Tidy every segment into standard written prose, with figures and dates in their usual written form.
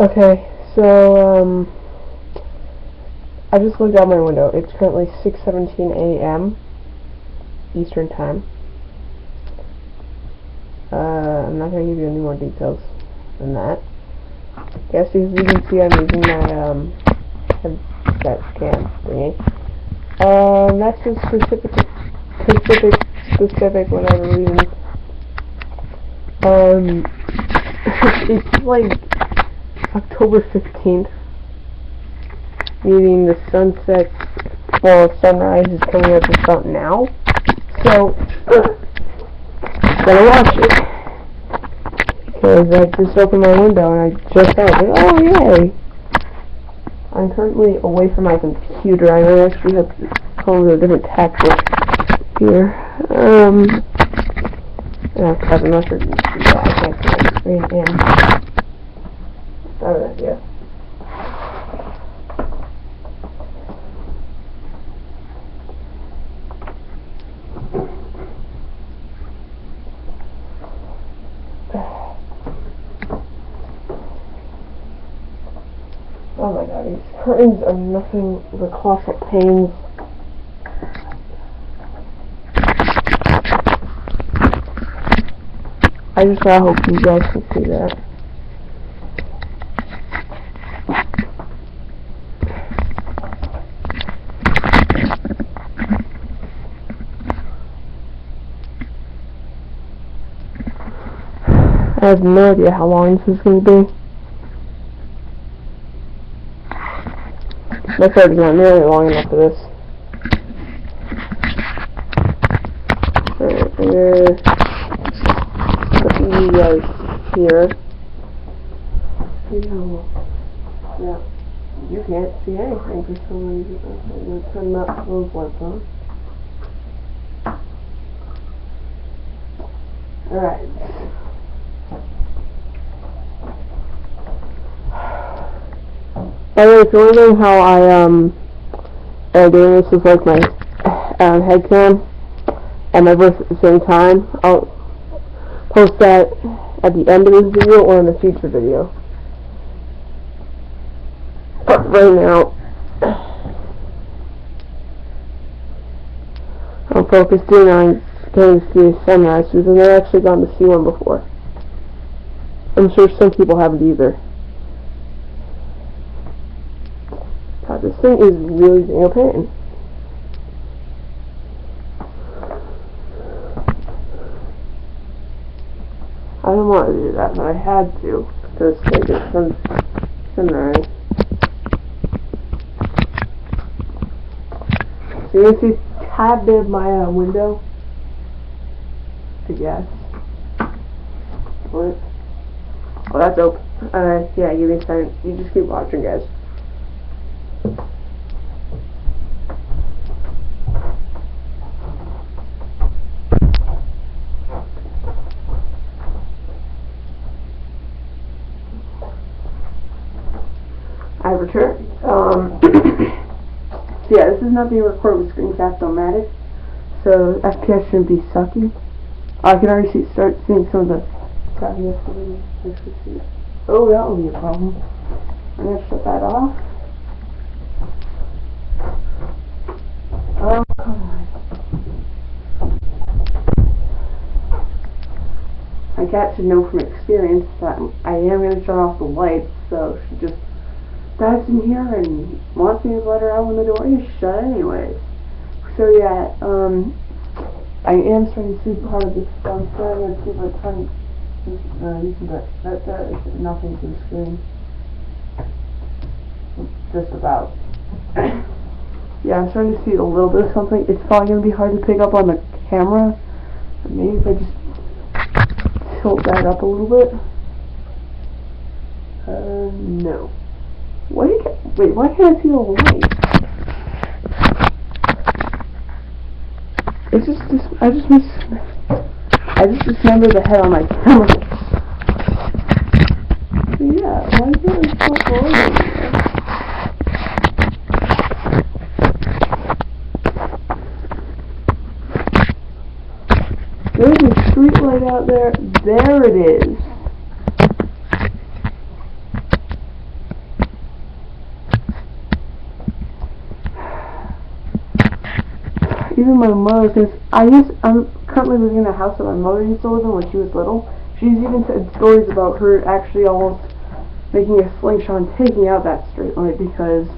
Okay, so I just looked out my window. It's currently 6:17 a.m. Eastern Time. I'm not going to give you any more details than that. Yes, as you can see, I'm using my that scan thingy. That's a specific whatever reason. It's like October 15th, meaning the sunset, sunrise is coming up just about now. So, gonna watch it. Because I just opened my window and I just saw it. Like, oh, yay! I'm currently away from my computer. I might actually have to come with a different tactic here. I'm not sure if you can see that. I can't see my screen in. Not an idea. Oh my god, these curtains are nothing but colossal pains. I just gotta hope you guys can see that. I have no idea how long this is going to be. My card is not nearly long enough for this. Alright, I'm gonna put you guys here. Yeah, you can't see anything for some reason. I'm gonna turn those lights on. Alright. By the way, if you're wondering how I doing this with like my head cam and my voice at the same time, I'll post that at the end of this video or in a future video. But right now, I'm focused in on getting to see a sunrise because I've never actually gone to see one before. I'm sure some people haven't either. God, this thing is really being a pain. I didn't want to do that, but I had to because they get some sunrise. So you can see a tad bit of my window, I guess. What? Oh, that's open. Yeah, give me a second. You just keep watching, guys. I returned. So yeah, this is not being recorded with Screencast-O-Matic, so FPS shouldn't be sucky. I can already start seeing some of the crappiness. Oh, that will be a problem. I'm gonna shut that off. Oh, come on. My cat should know from experience that I am going to shut off the lights, so she just dives in here and wants me to let her out when the door is shut anyways. So yeah, I am starting to see part of this stuff. I'm starting to see if I turn that is nothing to the screen. Just about. Yeah, I'm starting to see a little bit of something. It's probably going to be hard to pick up on the camera. Maybe if I just tilt that up a little bit. No. Wait, why can't I see the light? It's just I just dismembered the head on my camera. Yeah, why is it so boring? There's a street light out there. There it is. even my mother, because I'm currently living in a house that my mother used to live in when she was little. She's even said stories about her actually almost making a slingshot and taking out that street light because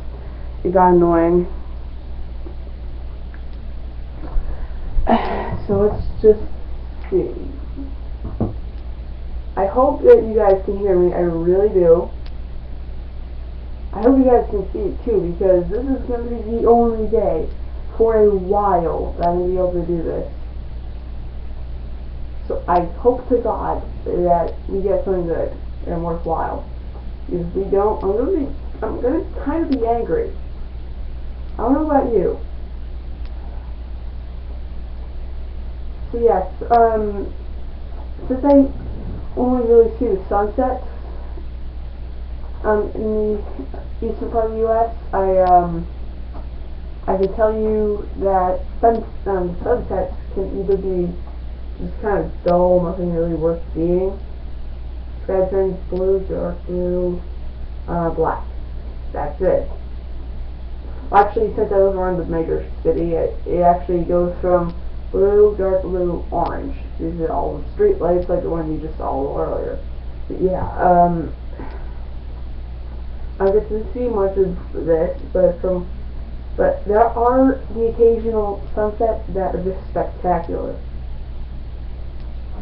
it got annoying. So let's just see. I hope that you guys can hear me. I really do. I hope you guys can see it too, because this is going to be the only day for a while that I'm going to be able to do this. So I hope to God that we get something good and worthwhile. If we don't, I'm going to kind of be angry. I don't know about you. So yes, since I only really see the sunsets in the eastern part of the U.S., I can tell you that sunsets can either be just kind of dull, nothing really worth seeing. Sky turns blue, dark blue, black. That's it. Well, actually, since I live around the major city, it actually goes from blue, dark blue, orange. These are all the street lights like the one you just saw a little earlier. But yeah, I get to see much of this, but there are the occasional sunsets that are just spectacular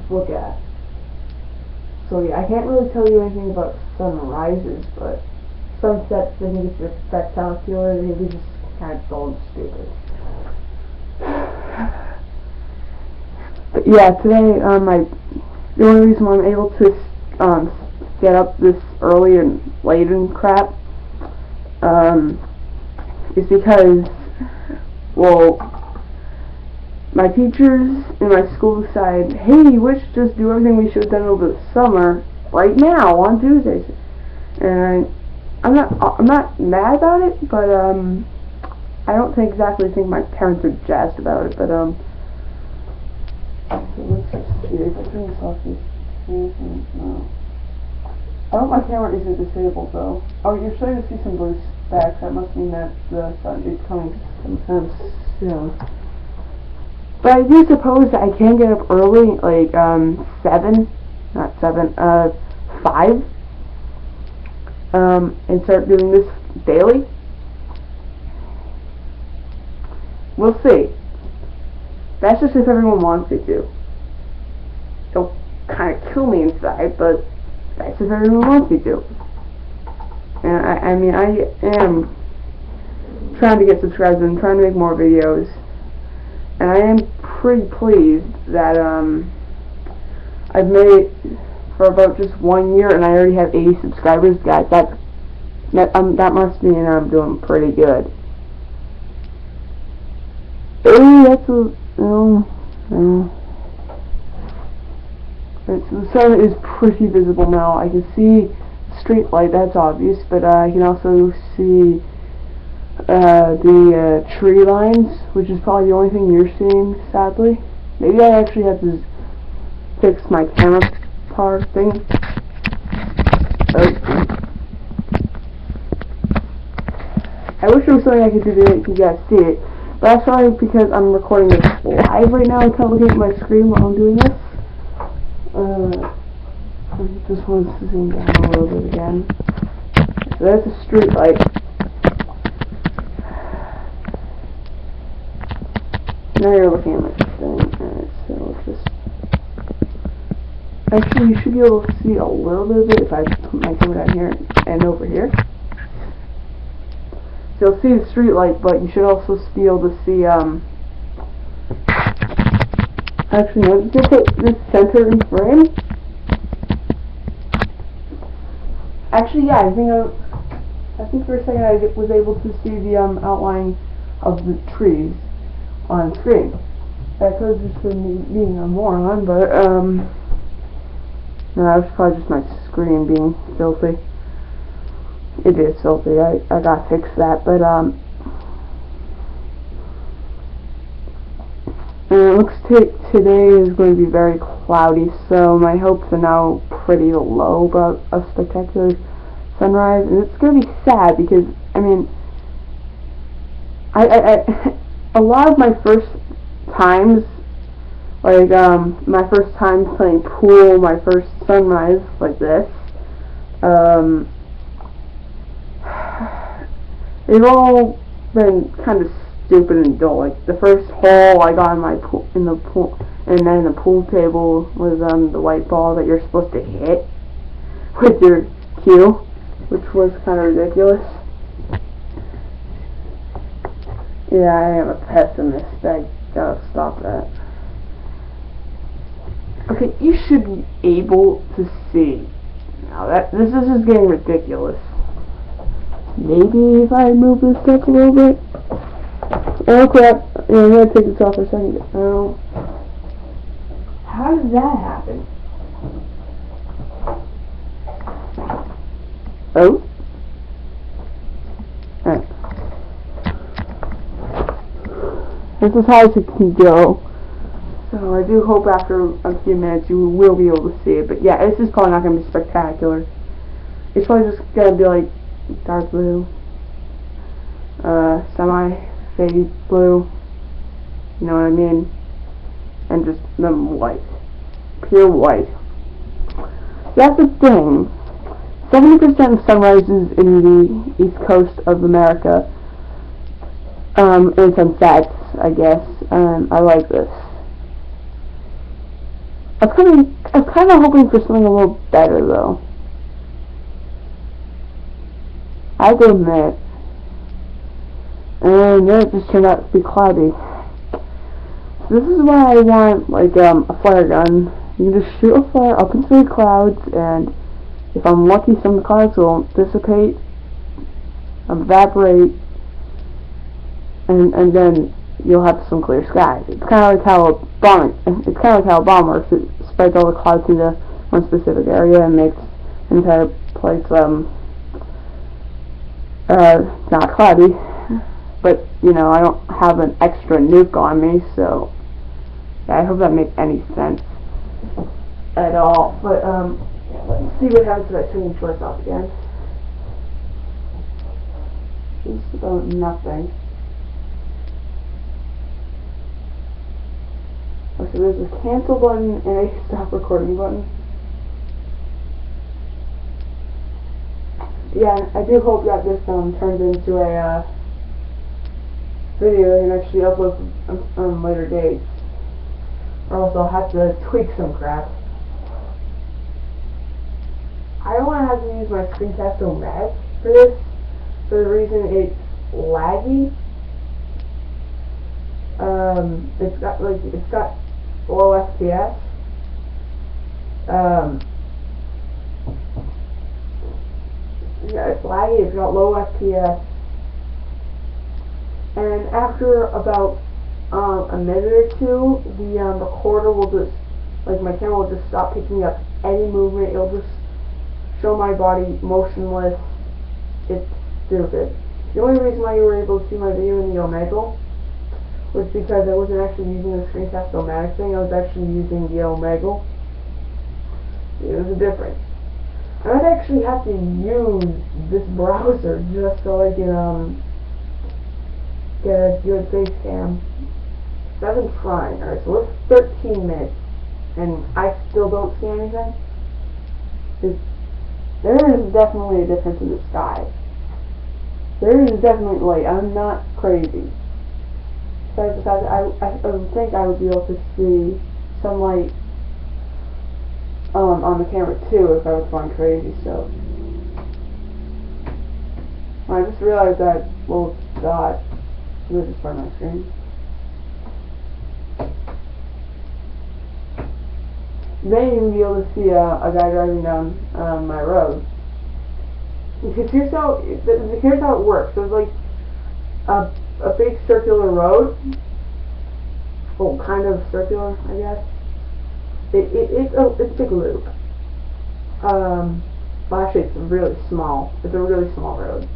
to look at. So yeah, I can't really tell you anything about sunrises, but sunsets, they can get spectacular, they can be just kind of dull and stupid. But yeah, today, the only reason why I'm able to get up this early and late and crap is because, well, my teachers in my school decide, hey, we should just do everything we should have done over the summer right now on Tuesdays. And I'm not mad about it, but I don't exactly think my parents are jazzed about it. But so let's just see if I turn this off. No. I hope my camera isn't disabled though. Oh, you're starting to see some blue specks. That must mean that the sun is coming sometime soon. But I do suppose that I can get up early, like 5, and start doing this daily. We'll see. That's just if everyone wants me to. It'll kind of kill me inside, but that's if everyone wants me to. And I mean, I am trying to get subscribers and trying to make more videos. And I am pretty pleased that I've made it for about just 1 year and I already have 80 subscribers. Guys, that must mean I'm doing pretty good. Oh, that's so the sun is pretty visible now. I can see street light, that's obvious, but I can also see the tree lines, which is probably the only thing you're seeing, sadly. Maybe I actually have to fix my camera part thing. I wish there was something I could do to make you guys see it, but that's probably because I'm recording this live right now. I'm kind of looking at my screen while I'm doing this. I just want to zoom down a little bit again. So that's a street light. Now you're looking at my thing. Alright, so let's just... Actually, you should be able to see a little bit of it if I put my camera down here and over here. So you'll see the street light, but you should also be able to see, actually, no, just put this center in frame. Actually, yeah, I think for a second I was able to see the outline of the trees on screen. That could have just been me being a moron, but no, that was probably just my screen being filthy. It is filthy. I gotta fix that, but and it looks today is going to be very cloudy, so my hopes are now pretty low about a spectacular sunrise, and it's going to be sad because, I mean, a lot of my first times, like my first time playing pool, my first sunrise like this, they've all been kind of stupid and dull. Like the first hole I got in my pool, and then the pool table was the white ball that you're supposed to hit with your cue, which was kind of ridiculous. Yeah, I am a pessimist. I gotta stop that. Okay, you should be able to see. Now this is just getting ridiculous. Maybe if I move this up a little bit. Oh crap! Yeah, I'm gonna take this off for a second. Oh, how did that happen? Oh. Alright. This is how it can go. So I do hope after a few minutes you will be able to see it. But yeah, this is probably not going to be spectacular. It's probably just going to be like dark blue, semi-faded blue, you know what I mean? And just them white. Pure white. That's the thing. 70% of sunrises in the east coast of America, and sunsets, I guess, I like this. I was kind of hoping for something a little better, though. I have to admit. And then it just turned out to be cloudy. So this is why I want, like, a flare gun. You can just shoot a flare up into the clouds, and if I'm lucky, some of the clouds will dissipate, evaporate, and then you'll have some clear skies. It's kind of like how a bomb works. It spreads all the clouds into one specific area and makes the entire place not cloudy. But you know, I don't have an extra nuke on me, so yeah, I hope that makes any sense at all. But yeah, let's see what happens if I turn the lights off again. Just about nothing. So there's a cancel button and a stop recording button. Yeah, I do hope that this turns into a video and actually upload on later dates, or else I'll have to tweak some crap. I don't want to have to use my screencast-o-matic for this, for the reason it's laggy. It's got low FPS. Yeah, it's laggy, it's got low FPS. And after about a minute or two, the recorder will just, like my camera will just stop picking up any movement. It'll just show my body motionless. It's stupid. The only reason why you were able to see my video in the Omegle was because I wasn't actually using the screencast-o-matic thing, I was actually using the Omegle. There's a difference. I might actually have to use this browser just so I can get a good face cam. So I've been trying. Alright, so we're 13 minutes and I still don't see anything. There is definitely a difference in the sky. There is definitely light. I'm not crazy. Besides the fact that I would think I would be able to see some light on the camera too if I was going crazy, so I just realized that little dot was just part of my screen. You may even be able to see a guy driving down my road. Because here's how it works. There's like a big circular road. Well, kind of circular, I guess. It's a big loop. Well, actually, it's really small. It's a really small road.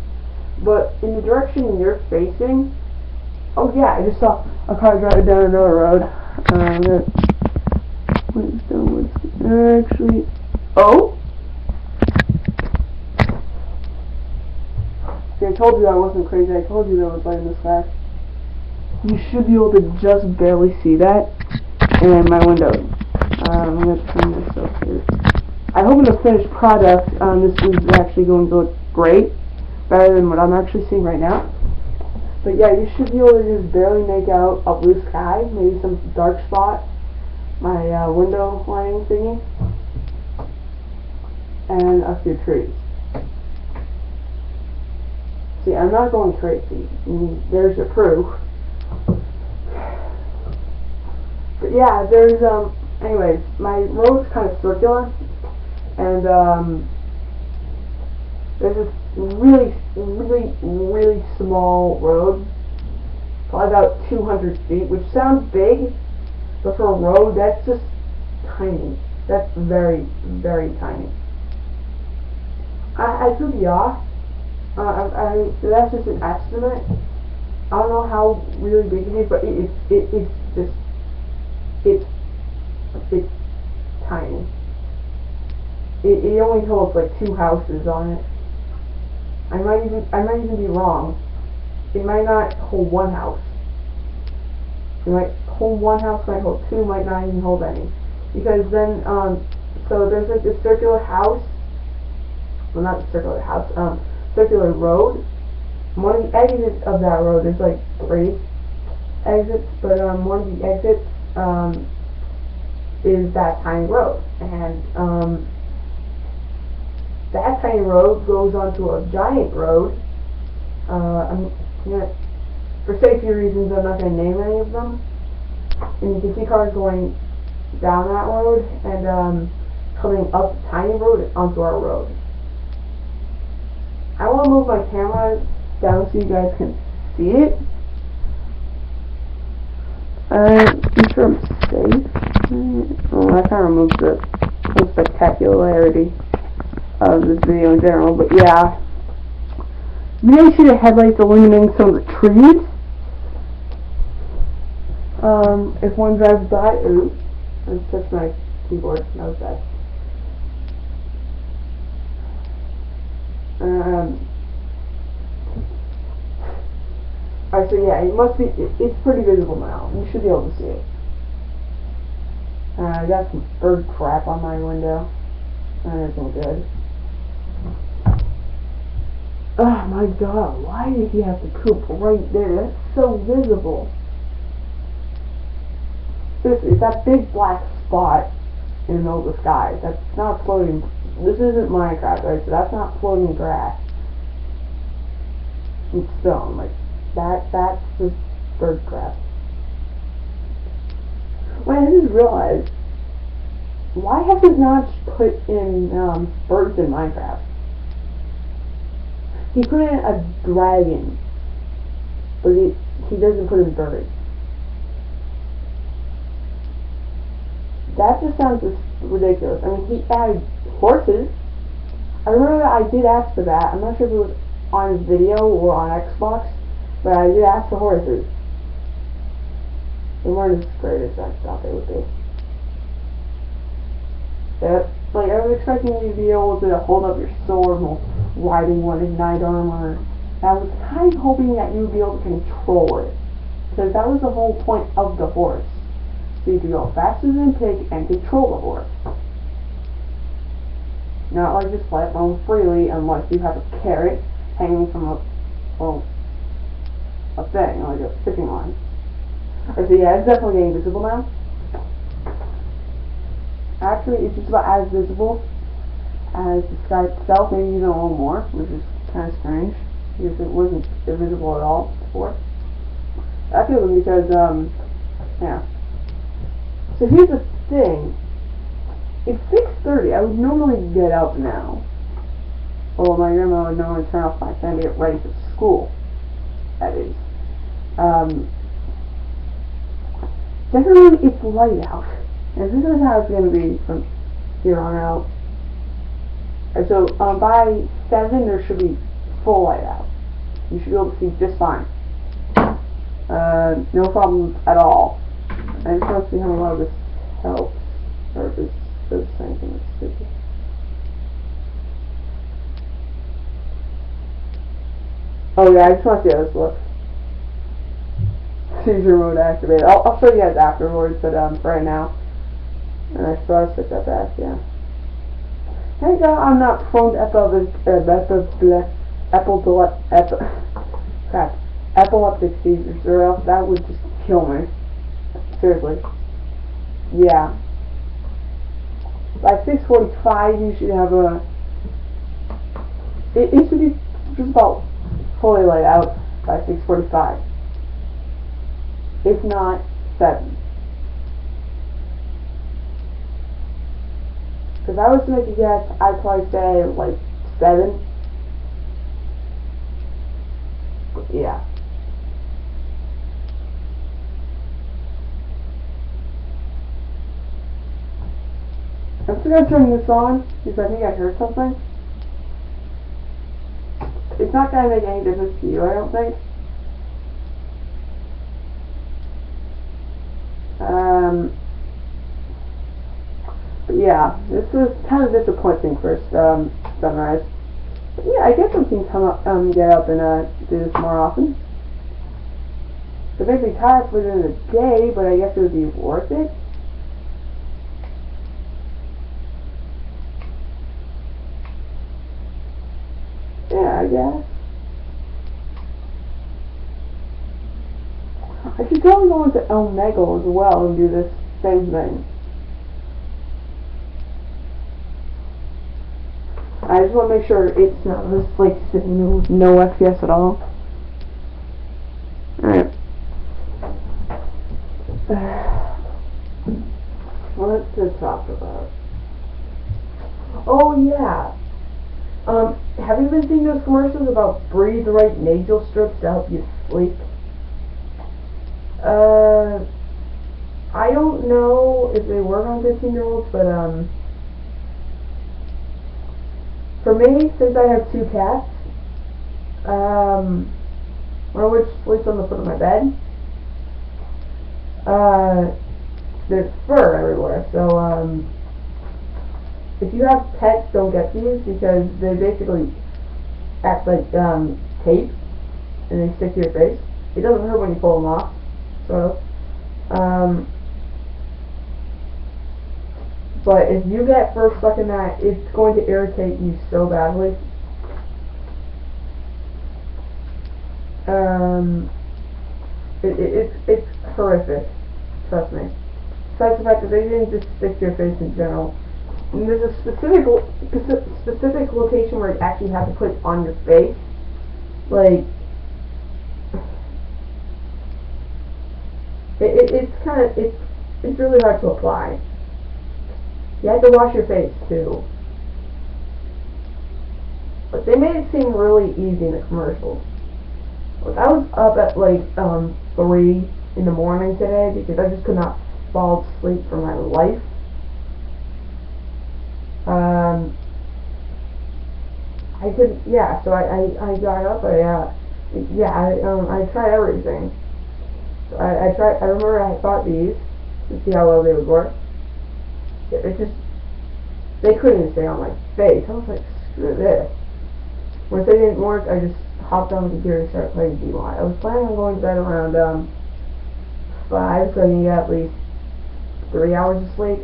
But in the direction you're facing, oh yeah, I just saw a car driving down another road. Actually, oh. See, I told you I wasn't crazy. I told you there was light in the sky. You should be able to just barely see that. And my window. I'm going to turn this up here. I hope in the finished product, this is actually going to look great. Better than what I'm actually seeing right now. But yeah, you should be able to just barely make out a blue sky, maybe some dark spot, my window lining thingy, and a few trees. See, I'm not going crazy. There's your proof. But yeah, there's, anyways, my road's kind of circular, and, there's this really small road, probably about 200 feet, which sounds big, but for a road, that's just tiny. That's very, very tiny. I could be off. That's just an estimate. I don't know how really big it is, but it's tiny. It only holds like 2 houses on it. I might even be wrong. It might not hold 1 house. It might hold 1 house, might hold 2, might not even hold any. Because then, so there's like this circular house. Well, not circular house. Circular road. One of the exits of that road is like 3 exits, but one of the exits is that tiny road, and that tiny road goes onto a giant road. For safety reasons, I'm not going to name any of them. And you can see cars going down that road and coming up the tiny road onto our road. I want to move my camera down so you guys can see it. I'm sure I'm safe. Oh, I kind of removed the spectacularity of this video in general, but yeah. You may see the headlights illuminating some of the trees. If one drives by, oops, I just touched my keyboard, that was bad. Alright, so yeah, it's pretty visible now. You should be able to see it. I got some bird crap on my window. That isn't good. Oh my god, why did he have to poop right there? That's so visible. Seriously, it's that big black spot in the middle of the sky. That's not floating. This isn't Minecraft, right? So that's not floating grass. It's stone. Like, that's just bird crap. Wait, I just realized, why hasn't Notch put in birds in Minecraft? He put in a dragon, but he doesn't put in birds. That just sounds just ridiculous. I mean, he added horses. I remember that I did ask for that. I'm not sure if it was on his video or on Xbox, but I did ask for horses. They weren't as great as I thought they would be. But, like, I was expecting you to be able to hold up your sword while riding one in knight armor. And I was kind of hoping that you would be able to control it, because that was the whole point of the horse. So you could go faster than a pig and control the horse. Not like just let roam freely unless you have a carrot hanging from a thing, like a fishing line. Alright, so yeah, it's definitely getting visible now. Actually, it's just about as visible as the sky itself, maybe even a little more, which is kind of strange, because it wasn't visible at all before. That feels because, yeah. So here's the thing. It's 6:30. I would normally get up now. Well, my grandma would normally turn off my fan to get ready for school. That is. Generally, it's light out. And this is how it's going to be from here on out. And so, by 7, there should be full light out. You should be able to see just fine. No problems at all. I just want to see how a lot of this helps. Or if this does anything that's stupid. Oh yeah, I just want to see how this looks. seizure mode activated. I'll show you guys afterwards, but right now. And I still have to take that back, yeah. Thank God I'm not prone to epileptic seizures, or else that would just kill me. Seriously. Yeah. By 6:45, you should have it should be just about fully laid out by 6:45. If not, 7. If I was to make a guess, I'd probably say like 7. Yeah. I'm still gonna turn this on because I think I heard something. It's not gonna make any difference to you, I don't think. But yeah, this was kind of disappointing first sunrise. But yeah, I guess we can come up, get up and do this more often. It makes me tired for the end of the day, but I guess it would be worth it. Yeah, I guess. I should totally go into Omegle as well and do this same thing. I just want to make sure it's not just like sitting with no FPS at all. Alright. What to talk about? Oh yeah. Have you been seeing those commercials about breathe right nasal strips to help you sleep? I don't know if they work on 15-year-olds, but for me, since I have 2 cats, one of which sleeps on the foot of my bed, there's fur everywhere, so if you have pets, don't get these because they basically act like tape and they stick to your face. It doesn't hurt when you pull them off, so but if you get fur stuck in that, it's going to irritate you so badly. It's horrific, trust me. Besides the fact that they didn't just stick to your face in general. And there's a specific location where you actually have to put it on your face. Like, it's really hard to apply. You have to wash your face too. But they made it seem really easy in the commercials. Like, I was up at like 3 in the morning today because I just could not fall asleep for my life. I could, yeah, so I got up, I tried everything. So I remember I thought these to see how well they would work. They couldn't even stay on my face. I was like, screw this. Once they didn't work, I just hopped on the computer and started playing D1. I was planning on going to bed around 5, so I can get at least 3 hours of sleep.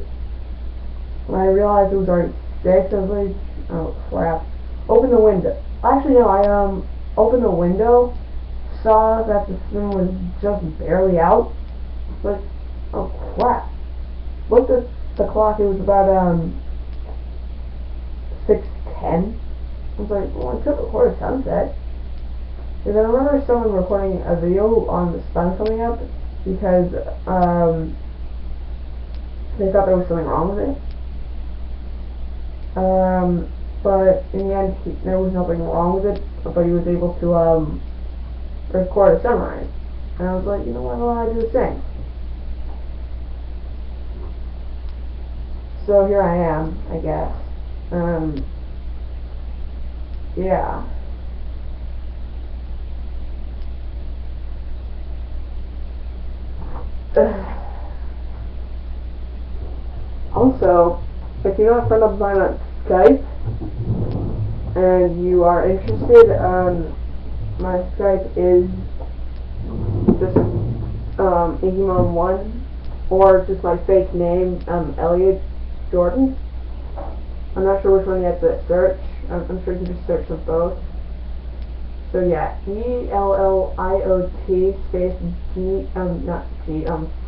When I realized it was already 6, I was like, oh crap. Open the window. Actually, no, I opened the window, saw that the sun was just barely out. But, oh crap. Looked at the clock, it was about 6:10. I was like, well, I took a quarter sunset. Because I remember someone recording a video on the sun coming up because they thought there was something wrong with it. But in the end, there was nothing wrong with it, but he was able to record a sunrise. And I was like, you know what, I want to do the same. So here I am, I guess. Yeah. Also, if you're not a friend of mine on Skype and you are interested, my Skype is just Inkymon1, or just my fake name, Elliot Jordan. I'm not sure which one you have to search. I'm sure you can just search for both. So yeah, ELLIOT space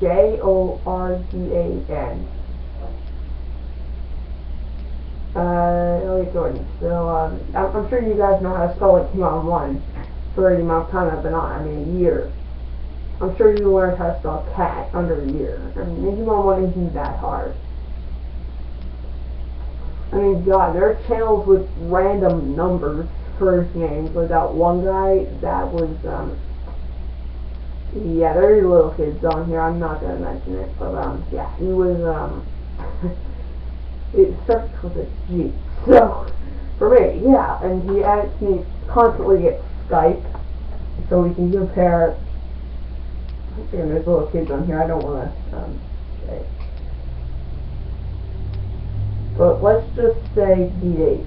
JORDAN. Elliot Jordan. So I'm sure you guys know how to spell Inkymon1 for the amount of time I've been on. I mean, a year. I'm sure you learned how to spell cat under a year. I mean, Inkymon1 isn't that hard. I mean, God, there are channels with random numbers first names. Like that one guy, that was, yeah, there are little kids on here. I'm not gonna mention it, but, yeah, he was, it starts with a G. So, for me, yeah, and he asks me constantly get Skype, so we can compare. Again, there's little kids on here. I don't want to, say. But let's just say DH,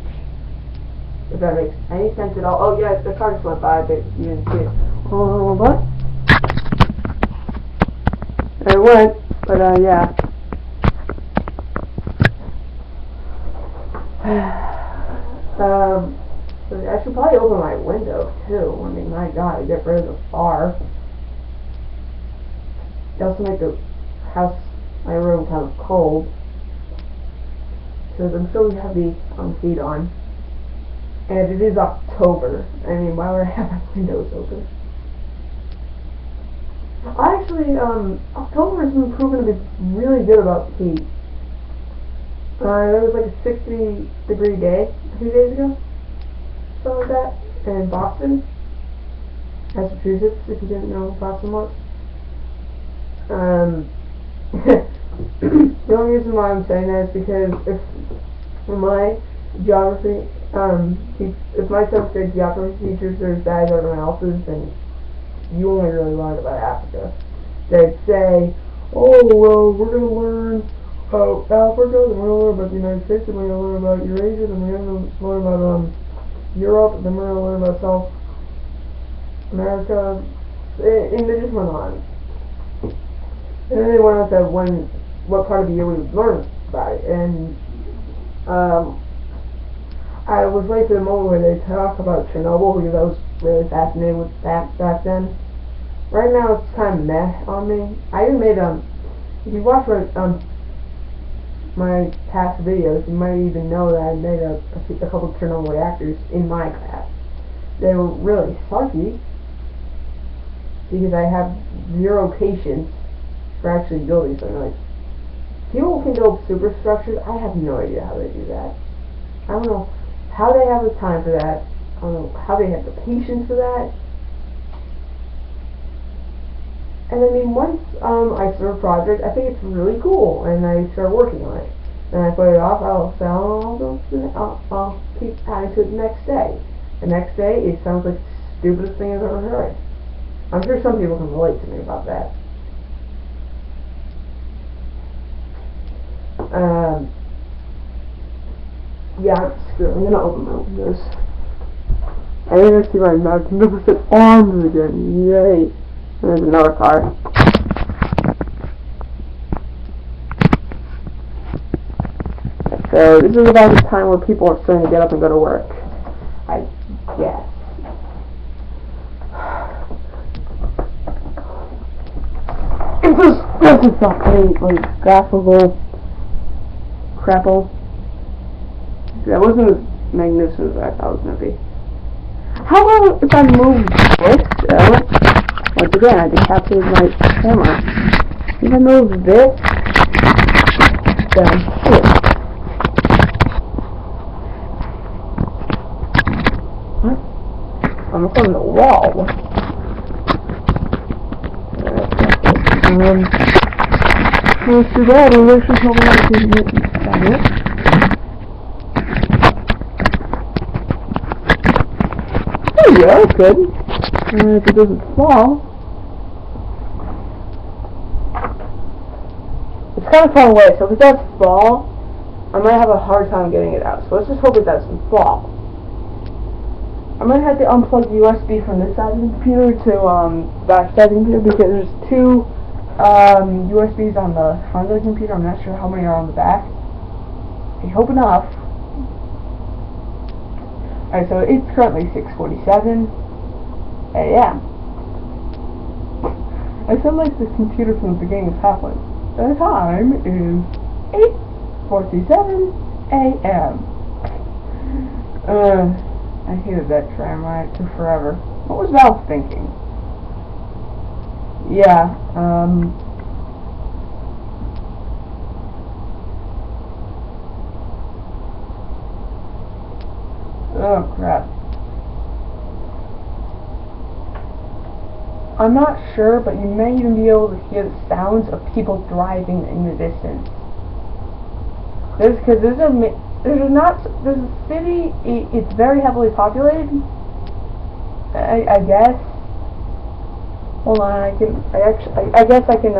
if that makes any sense at all. Oh yeah, the car just went by, but you didn't see it. Oh, what? It went, but yeah. So I should probably open my window too. I mean, my God, to get rid of the bar. It also make the house, my room, kind of cold. Because I'm still have the heat on, and it is October. I mean, why would I have my windows open? Actually, October has been proven to be really good about heat. There was like a 60-degree day a few days ago, something like that, in Boston, Massachusetts. If you didn't know what Boston was. The only reason why I'm saying that is because if my geography, if my 7th grade geography teachers are as bad as everyone else's, then you only really learn about Africa. They'd say, oh, well, we're going to learn about Africa, then we're going to learn about the United States, then we're going to learn about Eurasia, then we're going to learn about Europe, then we're going to learn about South America, and they just went on. And then they went on to what part of the year we would learn about it. And I was waiting for the moment where they talk about Chernobyl, because I was really fascinated with that back then. Right now it's kind of meh on me. I even made if you watch my past videos, you might even know that I made a couple of Chernobyl reactors in my class. They were really sucky, because I have zero patience for actually building something. Like, people can build superstructures. I have no idea how they do that. I don't know how they have the time for that. I don't know how they have the patience for that. And I mean, once I start a project, I think it's really cool, and I start working on it. Then I put it off. I'll keep adding to it the next day. The next day, it sounds like the stupidest thing I've ever heard. I'm sure some people can relate to me about that. Yeah, screw it. I'm gonna open my windows. And you're gonna see my magnificent arms again. Yay! And there's another car. So this is about the time where people are starting to get up and go to work, I guess. This is not great, like graphical crapple. That wasn't as magnificent as I thought it was going to be. How about if I move this? Once again, I decapitated my camera. If I move this down here. What? I'm from the wall. Let's do that. We'll actually help me out to get that here. There we go, that's good. If it doesn't fall. It's kind of far away, so if it does fall, I might have a hard time getting it out. So let's just hope it doesn't fall. I'm going to have to unplug the USB from this side of the computer to that side of the computer, because there's two USBs on the front of the computer. I'm not sure how many are on the back. I hope enough. Alright, so it's currently 6:47 a.m. I sound like the computer from the beginning of Half-Life. The time is 8:47 a.m. I hated that tramline. It took forever. What was Valve thinking? Yeah, oh crap. I'm not sure, but you may even be able to hear the sounds of people driving in the distance. There's a city. It's very heavily populated. I guess. Hold on, I guess I can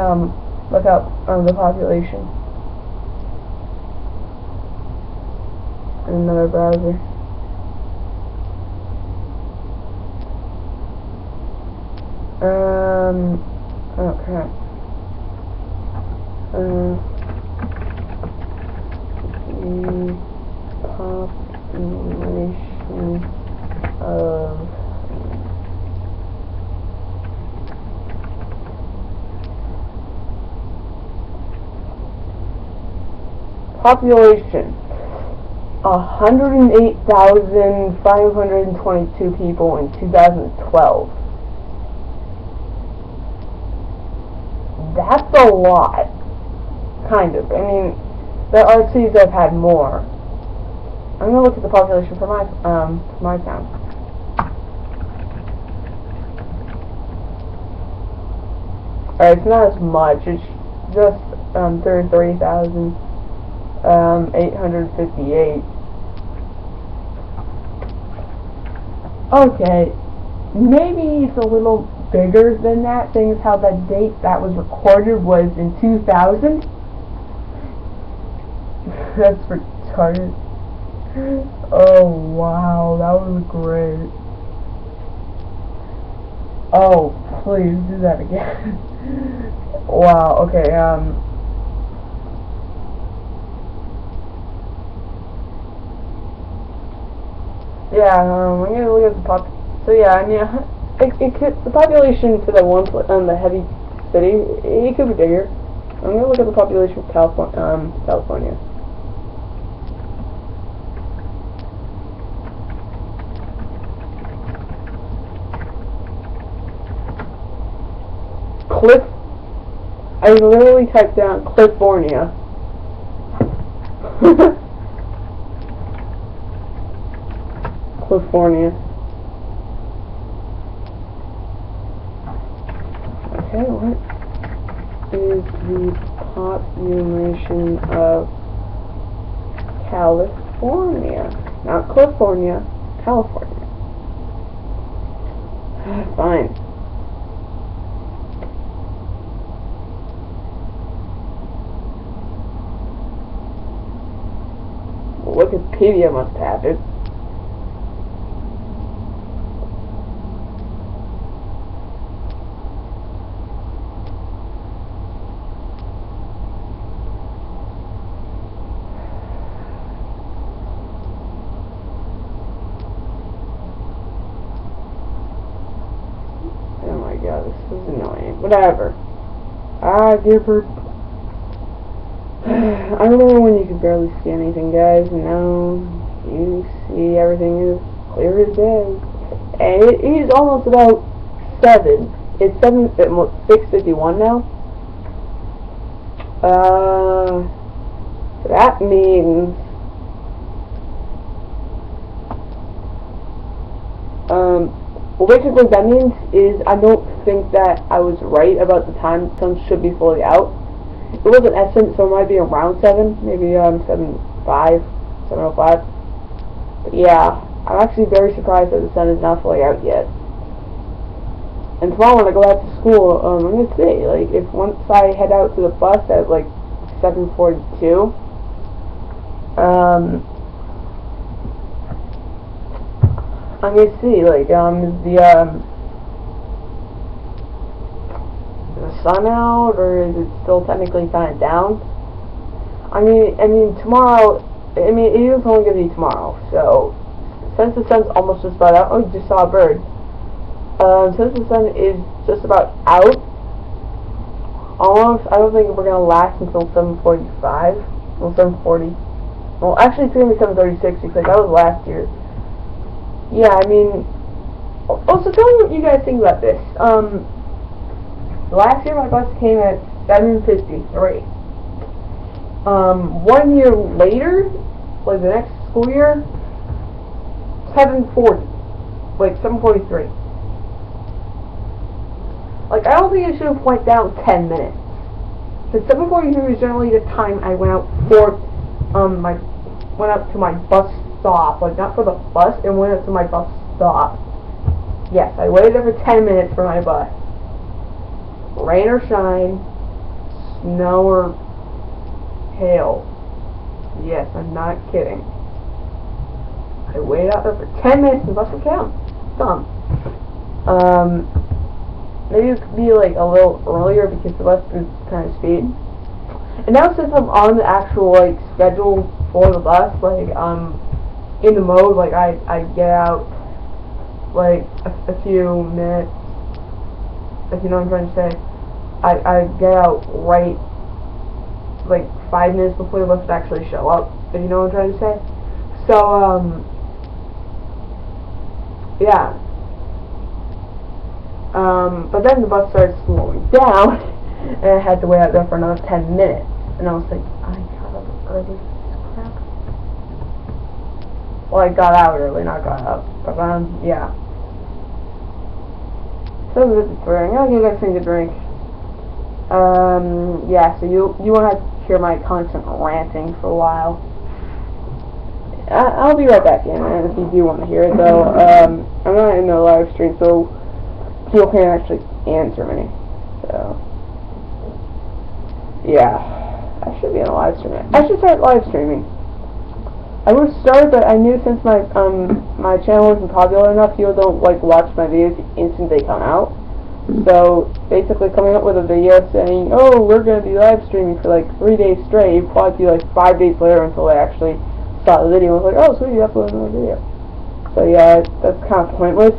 look up the population in another browser. Oh crap. The population of population 108,522 people in 2012. That's a lot. Kind of. I mean, there are cities that have had more. I'm gonna look at the population for my town. Alright, it's not as much. It's just 33,858. Okay, maybe it's a little bigger than that, seeing as how that date that was recorded was in 2000. That's retarded. Oh wow, that was great. Oh, please do that again. Wow, okay, yeah, I'm gonna look at the so yeah, I mean, the population for the the heavy city, it could be bigger. I'm gonna look at the population of California. I literally typed down California. California. Okay, what is the population of California? Not California, California. Fine. Wikipedia must have it. Oh my god, this is annoying. Whatever. Dear bird. I remember when you could barely see anything, guys, and now you see everything is clear as day. And it is almost about 7. It's 6:51 now. That means well, basically what that means is I don't think that I was right about the time the sun should be fully out. It wasn't essence, so it might be around 7, maybe 7:05, 7:05. But yeah, I'm actually very surprised that the sun is not fully out yet. And tomorrow when I go out to school, I'm gonna see, like, if once I head out to the bus at like 7:42, I'm gonna see, like, the sun out, or is it still technically kind of down? I mean tomorrow. I mean, it is only gonna be tomorrow. So since the sun's almost just about out. Oh, you just saw a bird. Since the sun is just about out, almost. I don't think we're gonna last until 7:45. Well, 7:40. Well, actually, it's gonna be 7:36 because that was last year. Yeah, I mean. Also, tell me what you guys think about this. Last year my bus came at 7:53. 1 year later, like the next school year, 7:40. Like 7:43. Like, I don't think it should have went down 10 minutes. Because 7:43 is generally the time I went out for, went up to my bus stop. Like, not for the bus, it went up to my bus stop. Yes, I waited there for 10 minutes for my bus. Rain or shine, snow or hail. Yes, I'm not kidding. I waited out there for 10 minutes and the bus would come. Maybe it could be like a little earlier because the bus is kind of speed. And now since I'm on the actual like schedule for the bus, like in the mode, like I get out like a few minutes, if you know what I'm trying to say. I get out right like 5 minutes before the bus would actually show up, if you know what I'm trying to say. So yeah. But then the bus started slowing down, and I had to wait out there for another 10 minutes. And I was like, I got up early, crap. Well, I got out early, not got up. But, yeah. So this is boring. I'll give you guys something to drink. Yeah, so you won't have to hear my constant ranting for a while. I'll be right back in, and if you do want to hear it, though, I'm not in the live stream, so people can't actually answer me. So, yeah, I should be on a live stream. I should start live streaming. I would start, but I knew since my my channel isn't popular enough, people don't like watch my videos the instant they come out. So basically, coming up with a video saying, "Oh, we're gonna be live streaming for like 3 days straight," it'd probably be like 5 days later until they actually saw the video. I was like, "Oh, sweet, you uploaded another video." So yeah, that's kind of pointless.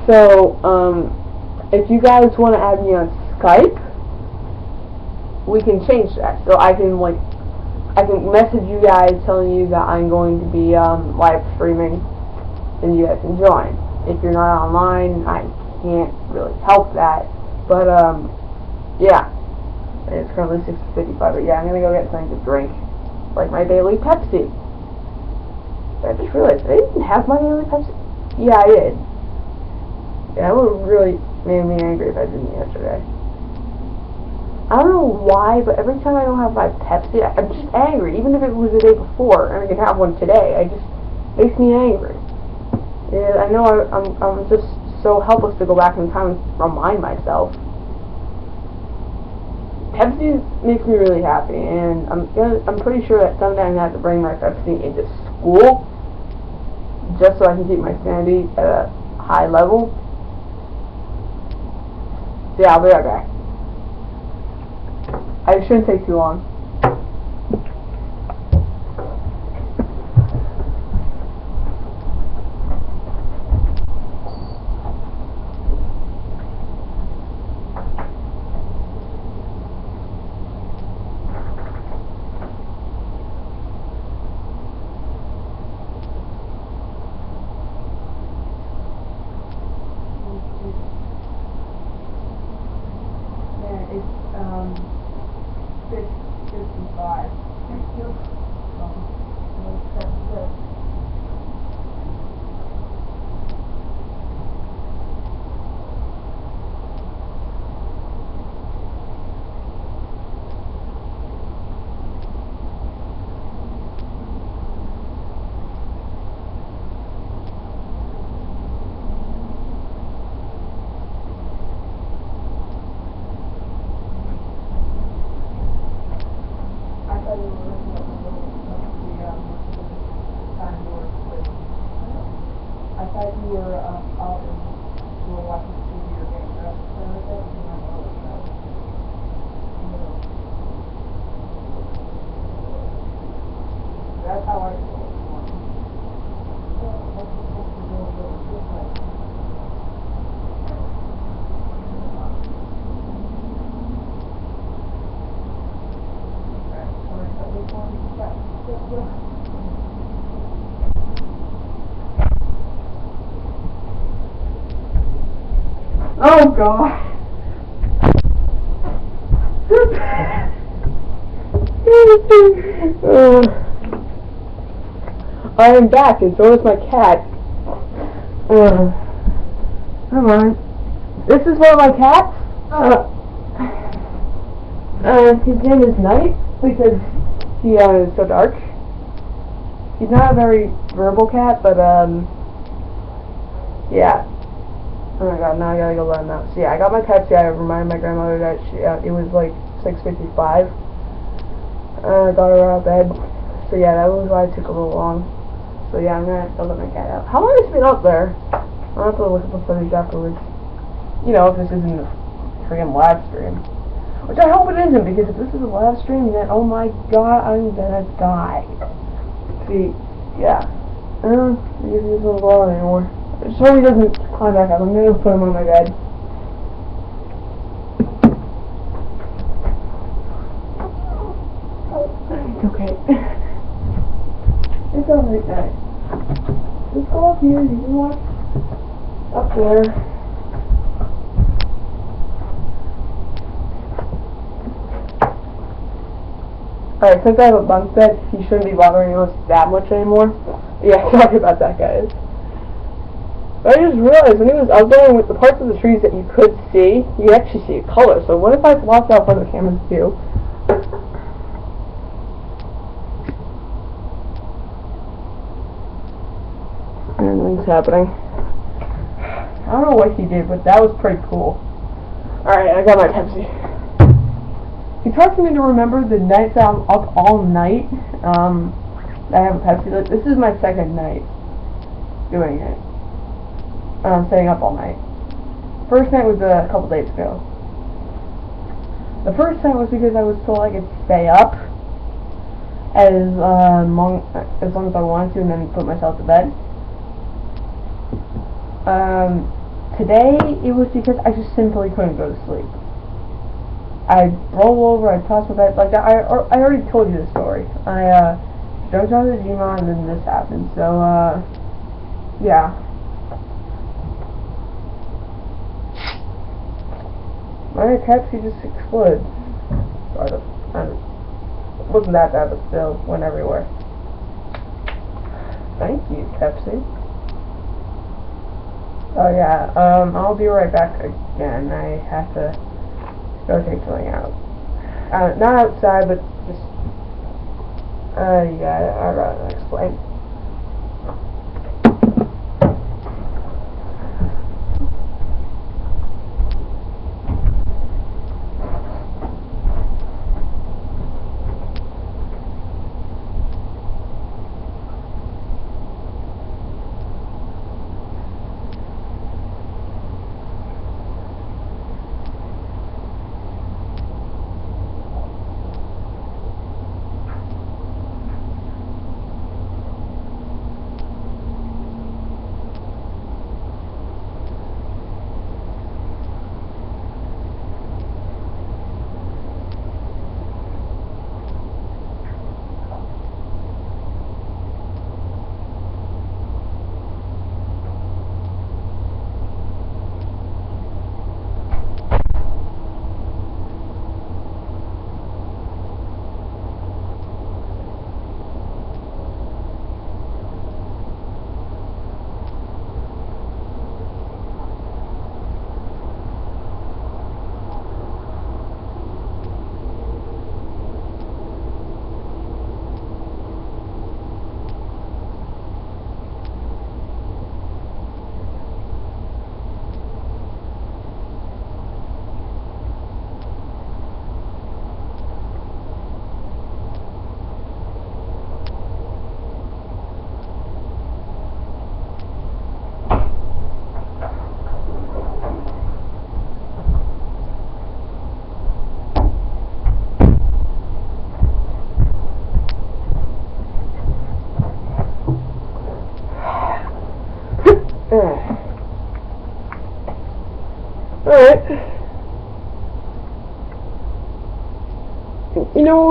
So if you guys want to add me on Skype, we can change that. So I can message you guys telling you that I'm going to be live streaming, and you guys can join. If you're not online, I can't really help that. But yeah, it's currently 6:55. But yeah, I'm gonna go get something to drink, like my daily Pepsi. I just realized I didn't have my daily Pepsi. Yeah, I did. Yeah, it would have really made me angry if I didn't yesterday. I don't know why, but every time I don't have my Pepsi, I'm just angry. Even if it was the day before, and I can have one today, it makes me angry. Yeah, I know I'm just so helpless to go back in time and remind myself. Pepsi makes me really happy, and I'm pretty sure that someday I'm gonna have to bring my Pepsi into school, just so I can keep my sanity at a high level. Yeah, I'll be right back. It shouldn't take too long. It's 6:55. Thank you. I thought you were out and you were watching TV or game, right? That's how I feel. Oh God. I am back, and so is my cat. Come on. This is one of my cats. His name is Night because he is so dark. He's not a very verbal cat, but yeah. Oh my God, now I gotta go let him out. So yeah, I got my Pepsi. I reminded my grandmother that it was like 6:55. I got her out of bed. So yeah, that was why it took a little long. So yeah, I'm gonna go let my cat out. How long has it been up there? I'll have to look at the footage afterwards. You know, if this isn't a freaking live stream. Which I hope it isn't, because if this is a live stream, then oh my God, I'm gonna die. See, yeah. I don't think he doesn't go out anymore. So he doesn't climb back up. I'm gonna put him on my bed. It's okay. It's alright, guys. Just go up here. You can watch up there. Alright, since I have a bunk bed, he shouldn't be bothering us that much anymore. Yeah, sorry about that, guys. But I just realized when he was up there with the parts of the trees that you could see, you actually see a color. So what if I blocked out front of the camera's view? And nothing's happening. I don't know what he did, but that was pretty cool. Alright, I got my Pepsi. It's hard for me to remember the nights I'm up all night. I have a Pepsi. This is my second night doing it. Staying up all night. First night was a couple days ago. The first night was because I was told I could stay up as long as I wanted to, and then put myself to bed. Today it was because I just simply couldn't go to sleep. I'd roll over, I'd toss my bed, like I already told you the story. I jumped out of the Inkymon and then this happened, so yeah. My Pepsi just exploded. Sort of. It wasn't that bad, but still went everywhere. Thank you, Pepsi. Oh yeah, I'll be right back again. I have to go take something out. Not outside, but just, yeah, I'd rather explain.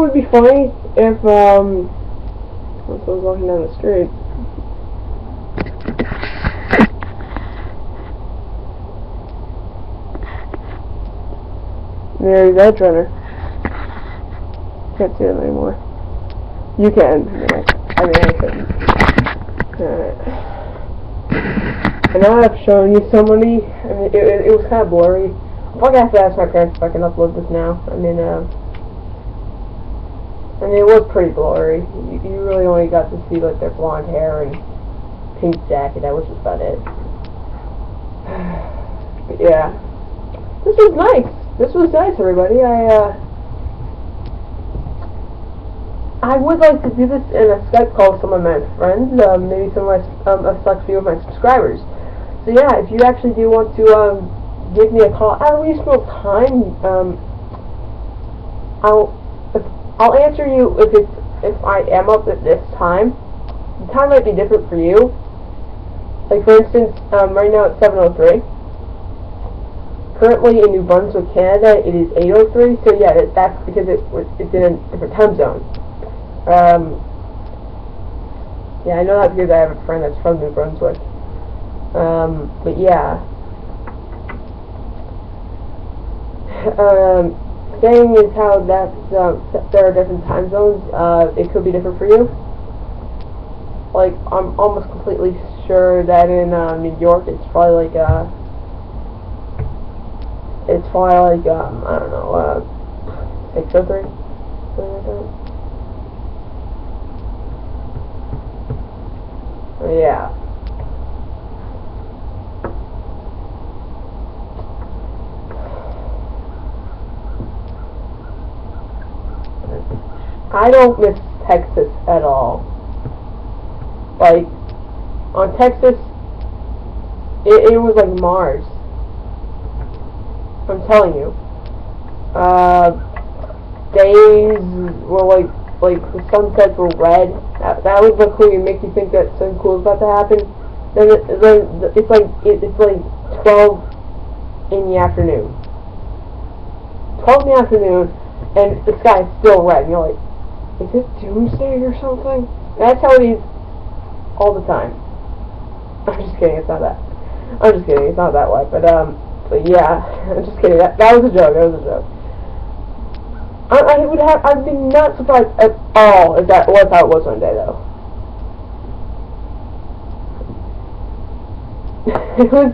would be funny if, once I was walking down the street. There's that runner. Can't see them anymore. You can. I couldn't. Alright. And now I've shown you so many. I mean, it was kind of blurry. I'm probably gonna have to ask my parents if I can upload this now. I mean, it was pretty blurry. You really only got to see like their blonde hair and pink jacket. That was just about it. But yeah, this was nice. This was nice, everybody. I would like to do this in a Skype call with some of my friends, maybe some of my, a select few of my subscribers. So yeah, if you actually do want to give me a call at a reasonable time, I'll answer you if I am up at this time. The time might be different for you. Like for instance, right now it's 7:03. Currently in New Brunswick, Canada, it is 8:03. So yeah, that's because it's in a different time zone. Yeah, I know that because I have a friend that's from New Brunswick. But yeah. Saying is how there are different time zones. It could be different for you. Like, I'm almost completely sure that in New York, it's probably like I don't know, 6:03, something like that. Yeah. I don't miss Texas at all. Like, on Texas, it was like Mars. I'm telling you. Days were like the sunsets were red. That would look cool. Make you think that something cool is about to happen. Then it's like 12 in the afternoon. 12 in the afternoon, and the sky is still red. And you're like, is it doomsday or something? That's how it is all the time. I'm just kidding. It's not that. I'm just kidding. It's not that way. But yeah, I'm just kidding. That was a joke. That was a joke. I'd be not surprised at all if that was how it was one day, though. It was,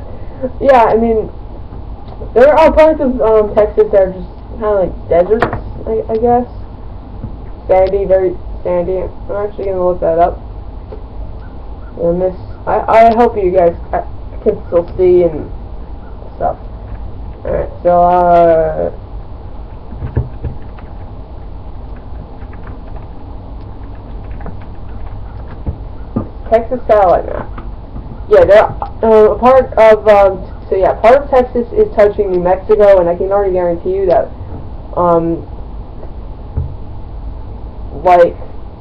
yeah, I mean, there are parts of Texas that are just kind of like deserts, I guess. Sandy, very sandy. I'm actually going to look that up. And this, I hope you guys can still see and stuff. Alright, so, Texas satellite map. Yeah, part of Texas is touching New Mexico, and I can already guarantee you that, like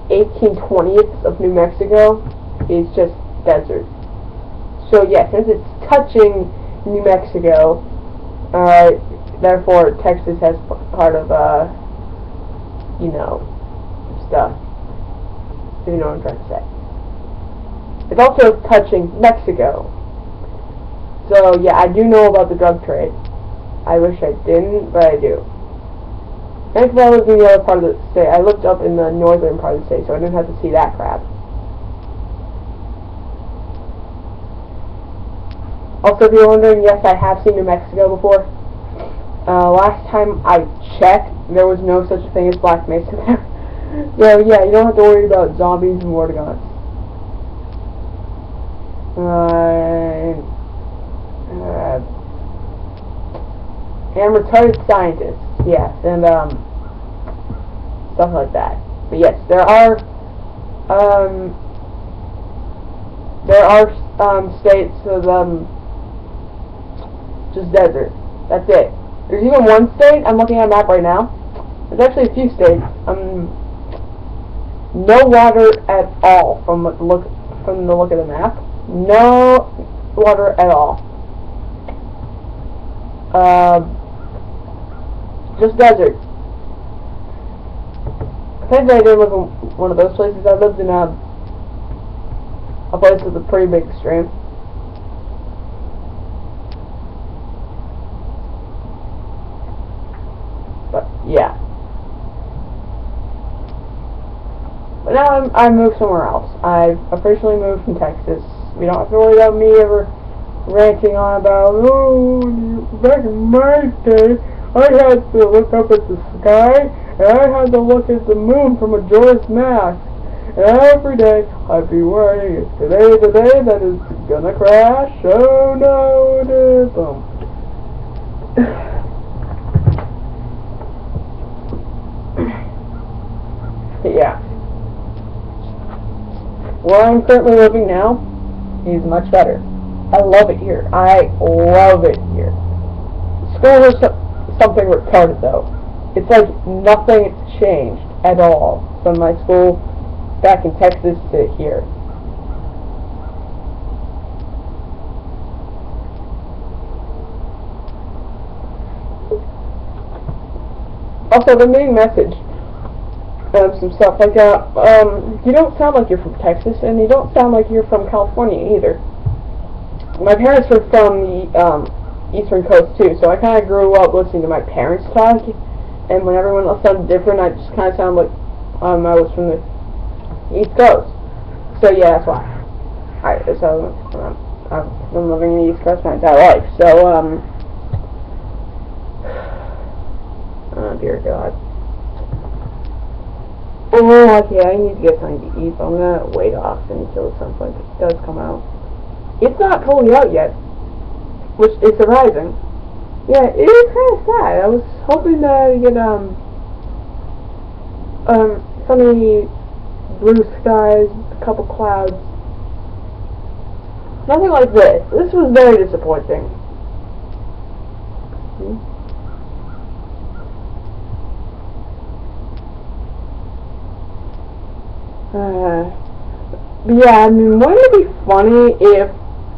18/20 of New Mexico is just desert. So yeah, since it's touching New Mexico, therefore Texas has part of, you know, stuff. If you know what I'm trying to say. It's also touching Mexico. So yeah, I do know about the drug trade. I wish I didn't, but I do. Thankfully I lived in the other part of the state. I lived up in the northern part of the state, so I didn't have to see that crap. Also, if you're wondering, yes, I have seen New Mexico before. Last time I checked, there was no such a thing as Black Mesa there. So yeah, you don't have to worry about zombies and Mortigons. And retarded scientists, yes, and stuff like that. But yes, there are states of just desert. That's it. There's even one state. I'm looking at a map right now. There's actually a few states. No water at all from the look of the map. No water at all. Just desert. Technically, I didn't live in one of those places. I lived in a place with a pretty big stream. But yeah. But now I moved somewhere else. I've officially moved from Texas. We don't have to worry about me ever ranting on about, oh, back in my day, I had to look up at the sky, and I had to look at the moon from a Majora's Mask. And every day I'd be worrying, is today the day that it's gonna crash? Oh no, it isn't. Yeah. Where I'm currently living now is much better. I love it here. I love it here. School is something retarded though. It's like nothing's changed at all from my school back in Texas to here. Also, the main message of some stuff like that, you don't sound like you're from Texas, and you don't sound like you're from California either. My parents were from the Eastern Coast too, so I kind of grew up listening to my parents talk, and when everyone else sounded different, I just kind of sounded like I was from the East Coast. So yeah, that's why. I've been living in the East Coast my entire life, so oh dear God. Oh, okay, I need to get something to eat, so I'm gonna wait off until some point it does come out. It's not fully out yet, which is surprising. Yeah, it is kind of sad. I was hoping to get sunny blue skies, a couple clouds. Nothing like this. This was very disappointing. Yeah, I mean, wouldn't it be funny if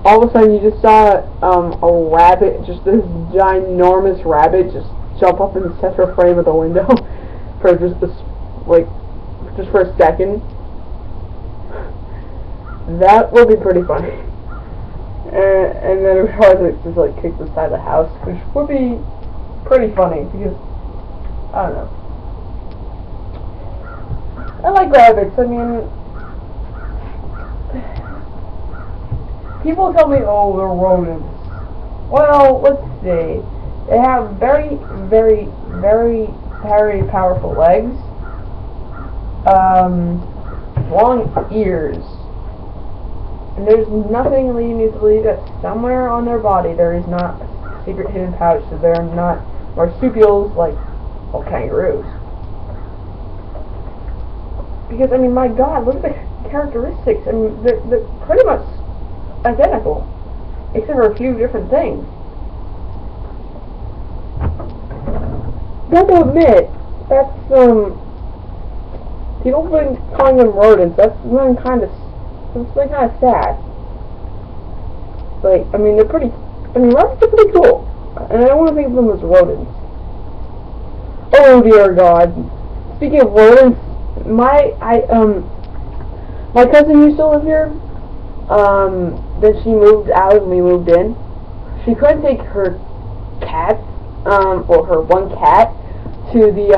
all of a sudden you just saw a rabbit, just this ginormous rabbit, just jump up in the center frame of the window for just this, like, just for a second? That would be pretty funny. And then it would probably just like kick the side of the house, which would be pretty funny because I don't know. I like rabbits. I mean, people tell me, oh, they're rodents. Well, let's see. They have very, very, very, very powerful legs. Long ears. And there's nothing leading me to believe that somewhere on their body there is not a secret hidden pouch, so they're not marsupials like kangaroos. Because, I mean, my God, look at the characteristics. I mean, they're pretty much identical, except for a few different things. Got to admit, that's, people have been calling them rodents. That's been kind of sad. Like, I mean, rabbits are pretty cool, and I don't want to think of them as rodents. Oh dear God. Speaking of rodents, my cousin used to live here. Then she moved out and we moved in. She couldn't take her cats, or her one cat, to the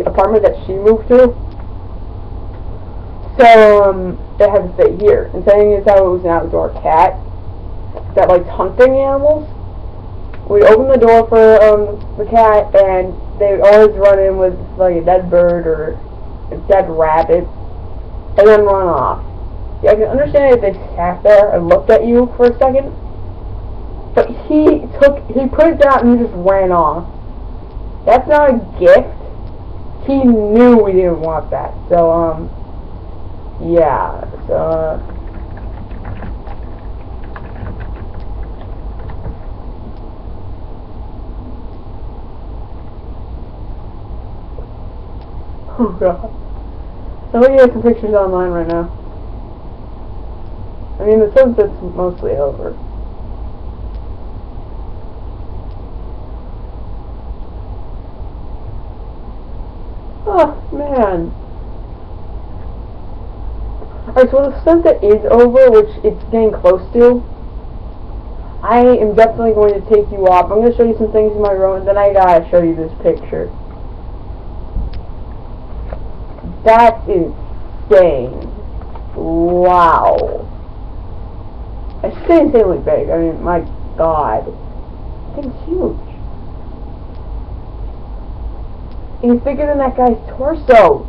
apartment that she moved to. So, they had to stay here. And saying as how it was an outdoor cat that liked hunting animals, we'd open the door for the cat, and they would always run in with like a dead bird or a dead rabbit, and then run off. Yeah, I can understand if they sat there and looked at you for a second, but he put it down and just ran off. That's not a gift. He knew we didn't want that. So, yeah, so, oh God. I'm looking at some pictures online right now. I mean, the sunset's mostly over. Oh, man. man. Alright, so the stunt that is over, which it's getting close to, I am definitely going to take you off. I'm going to show you some things in my room, and then I gotta show you this picture. That's insane. Wow. I should say insanely big. I mean, my god. That thing's huge. He's bigger than that guy's torso.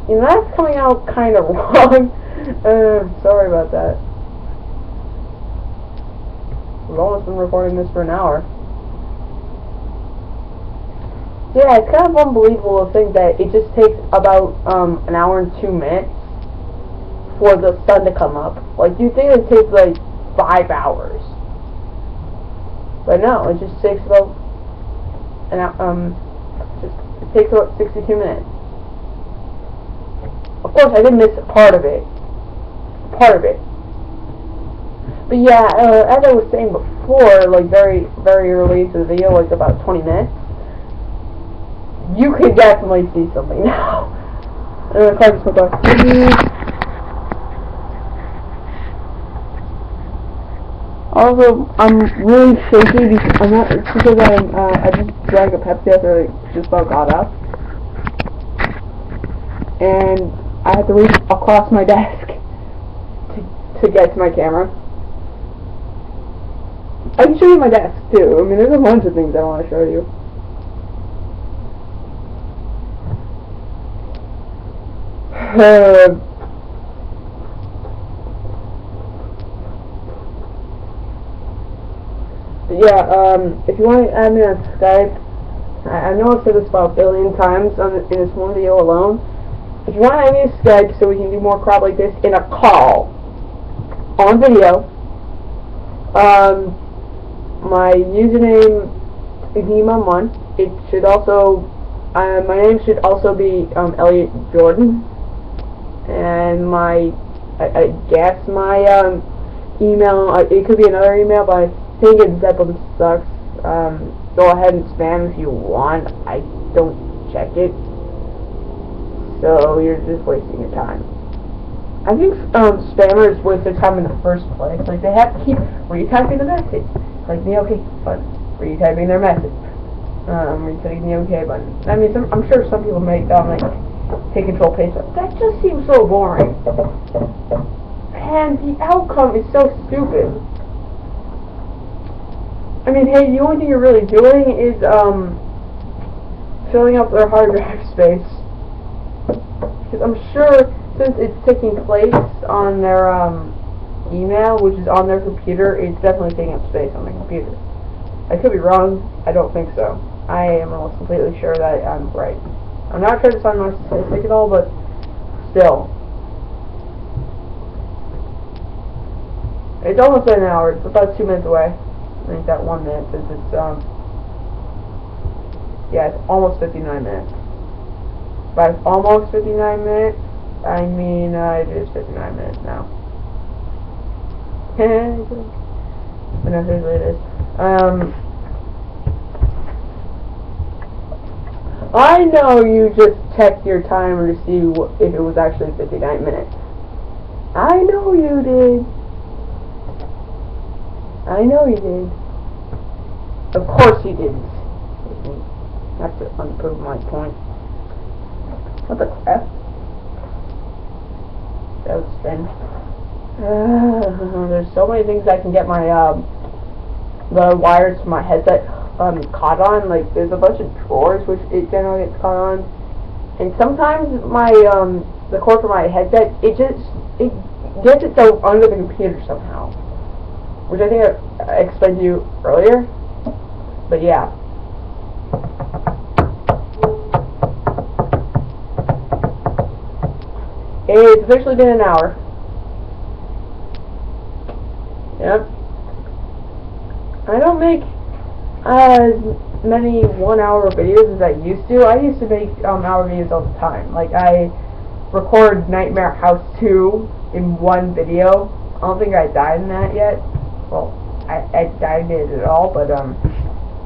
That's coming out kind of wrong. Sorry about that. We've almost been recording this for an hour. Yeah, it's kind of unbelievable to think that it just takes about an hour and 2 minutes for the sun to come up. Like, you think it takes like 5 hours. But no, it just takes about it takes about 62 minutes. Of course, I did miss part of it. But yeah, as I was saying before, like very early into the video, like about 20 minutes, you could definitely see something now. Also, I'm really shaky because I just drank a Pepsi after I just about got up, and I had to reach across my desk to get to my camera. I can show you my desk too. I mean, there's a bunch of things I want to show you. If you want to add me on Skype, I know I've said this about a billion times in this one video alone. If you want to add me on Skype so we can do more crap like this in a call, on video, my username is Inkymon1. It should also, my name should also be Elliot Jordan, and I guess my email, it could be another email, but I think it's Zeppelin Sucks. Go ahead and spam if you want. I don't check it, so you're just wasting your time. I think spammers waste their time in the first place. Like, they have to keep retyping the message. Like the OK button, retyping their message, retyping the OK button. I mean, I'm sure some people make like take control paste. That just seems so boring. And the outcome is so stupid. I mean, hey, the only thing you're really doing is filling up their hard drive space. Because I'm sure, since it's taking place on their email, which is on their computer, it's definitely taking up space on the computer. I could be wrong. I don't think so. I am almost completely sure that I'm right. I'm not trying to sound narcissistic at all, but still. It's almost been an hour. It's about 2 minutes away. I think that 1 minute, since it's yeah, it's almost 59 minutes. By almost 59 minutes, I mean it is 59 minutes now. But no, seriously, it is. I know you just checked your timer to see if it was actually 59 minutes. I know you did. I know you did. Of course you didn't. I have to unprove my point. What the crap? That was strange. There's so many things I can get my the wires to my headset caught on. Like, there's a bunch of drawers which it generally gets caught on, and sometimes my the cord for my headset, it gets itself under the computer somehow, which I think I explained to you earlier. But yeah. It's officially been an hour. Yep. I don't make as many 1 hour videos as I used to. I used to make hour videos all the time. Like, I record Nightmare House 2 in one video. I don't think I died in that yet. Well, I died in it at all, but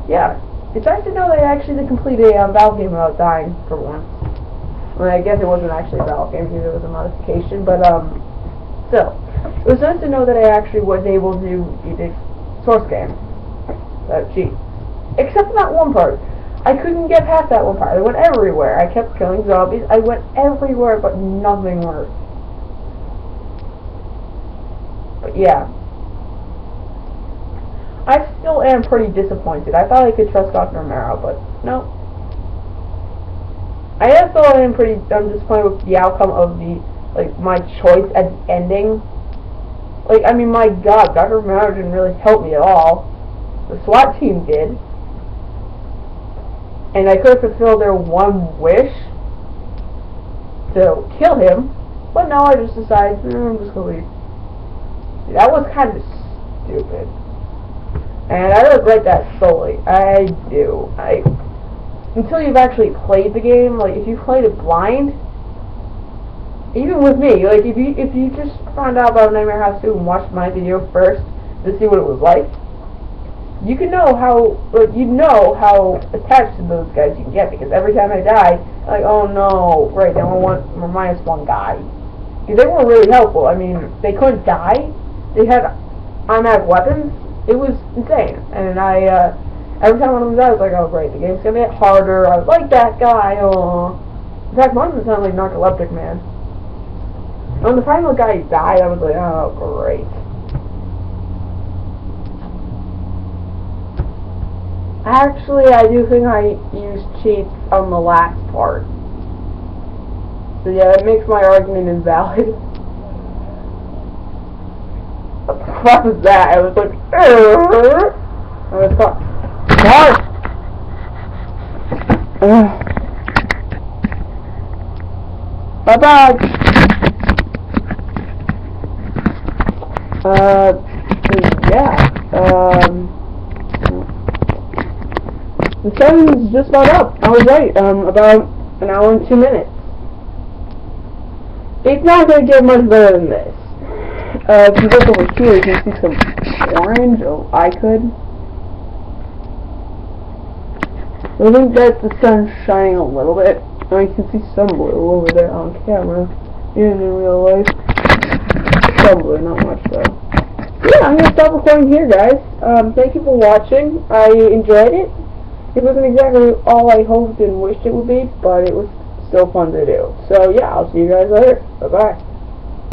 yeah. it's nice to know that I actually completed a Valve game without dying for once. Well, I guess it wasn't actually a Valve game because it was a modification, but still, it was nice to know that I actually was able to beat a source game without cheat. Except for that one part. I couldn't get past that one part. I went everywhere. I kept killing zombies. I went everywhere, but nothing worked. But yeah. I still am pretty disappointed. I thought I could trust Dr. Romero, but no. I also am I'm disappointed with the outcome of my choice at the ending. Like, I mean, my god, Dr. Romero didn't really help me at all. The SWAT team did. And I could have fulfilled their one wish to kill him, but no, I just decided, I'm just gonna leave. That was kind of stupid. And I regret that solely. I do. Until you've actually played the game, like, if you played it blind, even with me, like, if you just found out about Nightmare House 2 and watched my video first to see what it was like, you know how attached to those guys you can get, because every time I die, like, oh no, right, now we're minus one guy. Because they weren't really helpful. I mean, they couldn't die. They had automatic weapons. It was insane. And every time one of them died, I was like, oh great, the game's gonna get harder. I was like that guy, oh. In fact, one of them sounded like Narcoleptic Man. When the final guy died, I was like, oh great. Actually, I do think I used cheats on the last part. So yeah, that makes my argument invalid. What was that? I was like, I was caught. My bag! Yeah, the sun's just about up. I was right, about an hour and 2 minutes. It's not going to get much better than this. If you look over here, you can see some orange. Oh, I could. I think that the sun's shining a little bit. And you can see some blue over there on camera. Even in real life. Some blue, not much though. Yeah, I'm going to stop recording here, guys. Thank you for watching. I enjoyed it. It wasn't exactly all I hoped and wished it would be, but it was still fun to do. So yeah, I'll see you guys later. Bye-bye.